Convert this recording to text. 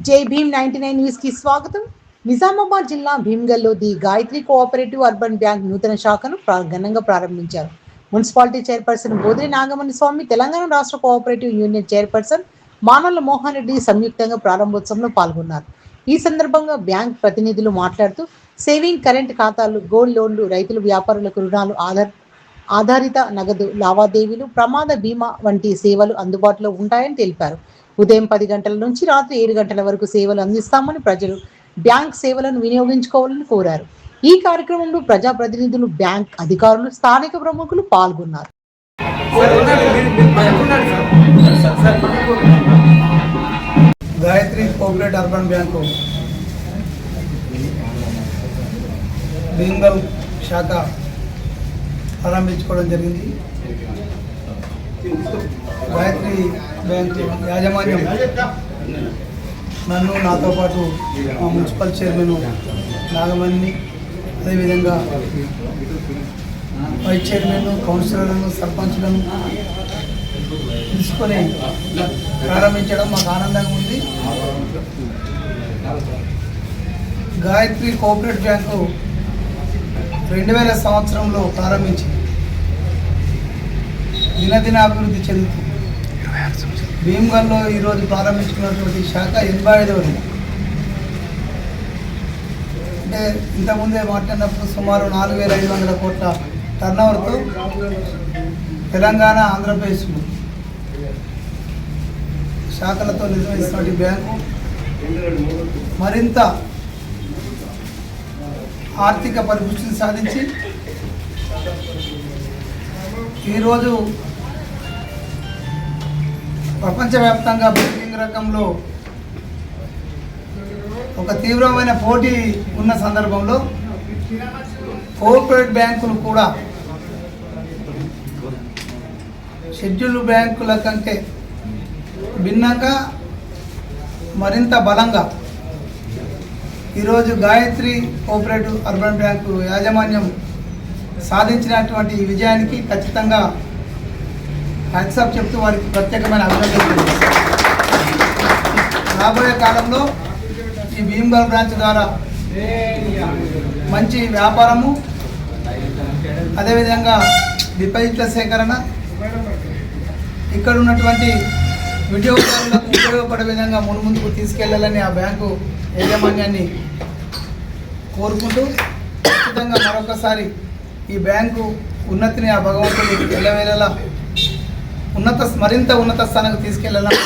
జై భీమ్ 99 న్యూస్ కి స్వాగతం. నిజామాబాద్ జిల్లా భీమ్గల్లో the Gayatri cooperative urban bank నూతన శాఖను ఘనంగా ప్రారంభించారు. మున్సిపాలిటీ చైర్పర్సన్ బోదిరి నాగమణి స్వామి, తెలంగాణ రాష్ట్ర cooperative union chairperson Manala Mohan Reddy సంయుక్తంగా ప్రారంభోత్సవంలో పాల్గొన్నారు. ఈ సందర్భంగా బ్యాంక్ ప్రతినిధులు మాట్లాడుతూ సేవింగ్, కరెంట్ ఖాతాలు, గోల్డ్ లోన్లు, రైతులు, వ్యాపారులకు రుణాలు, ఆధారిత నగదు లావాదేవీలు, ప్రమాద బీమా వంటి సేవలు అందుబాటులో ఉంటాయని తెలిపారు. ఉదయం 10 గంటల నుంచి రాత్రి 7 గంటల వరకు సేవలు అందిస్తామని ప్రజలు బ్యాంక్ సేవలను వినియోగించుకోవాలని కోరారు. ఈ కార్యక్రమంలో ప్రజాప్రతినిధులు, బ్యాంక్ అధికారులు, స్థానిక ప్రముఖులు పాల్గొన్నారు. Gayatri cooperative urban bank Bheemgal శాఖ ప్రారంభించుకోవడం జరిగింది. గాయత్రి బ్యాంకు యాజమాన్యం నన్ను, నాతో పాటు మా మున్సిపల్ చైర్మన్ నాగమణిని, అదేవిధంగా వైస్ చైర్మన్, కౌన్సిలర్లను, సర్పంచ్లను తీసుకొని ప్రారంభించడం మాకు ఆనందంగా ఉంది. గాయత్రి కోఆపరేటివ్ బ్యాంకు 2000 సంవత్సరంలో ప్రారంభించి దినదిన అభివృద్ధి చెందుతుంది. భీమ్గల్లో ఈరోజు ప్రారంభించుకున్నటువంటి శాఖ 85వది. అంటే ఇంతకుముందే మాట్లాడినప్పుడు సుమారు 4500 కోట్ల టర్నోవర్తో తెలంగాణ, ఆంధ్రప్రదేశ్ శాఖలతో నిర్వహిస్తున్నటువంటి బ్యాంకు మరింత ఆర్థిక పరిపుష్టిని సాధించి ఈరోజు ప్రపంచవ్యాప్తంగా బ్యాంకింగ్ రంగంలో ఒక తీవ్రమైన పోటీ ఉన్న సందర్భంలో కోఆపరేటివ్ బ్యాంకులు కూడా షెడ్యూల్డ్ బ్యాంకుల కంటే భిన్నంగా మరింత బలంగా ఈరోజు గాయత్రి కోఆపరేటివ్ అర్బన్ బ్యాంకు యాజమాన్యం సాధించినటువంటి ఈ విజయానికి ఖచ్చితంగా హ్యాట్సాప్ చెప్తూ వారికి ప్రత్యేకమైన అభినందనలు. రాబోయే కాలంలో ఈ భీమ్గల్ బ్రాంచ్ ద్వారా మంచి వ్యాపారము, అదేవిధంగా డిపాజిట్ల సేకరణ, ఇక్కడ ఉన్నటువంటి వినియోగదారులకు ఉపయోగపడే విధంగా ముందుకు తీసుకెళ్లాలని ఆ బ్యాంకు యాజమాన్యాన్ని కోరుకుంటూ, ఖచ్చితంగా మరొకసారి ఈ బ్యాంకు ఉన్నతిని ఆ భగవంతుడు ఎల్లవేళలా మరింత ఉన్నత స్థానానికి తీసుకెళ్లాలని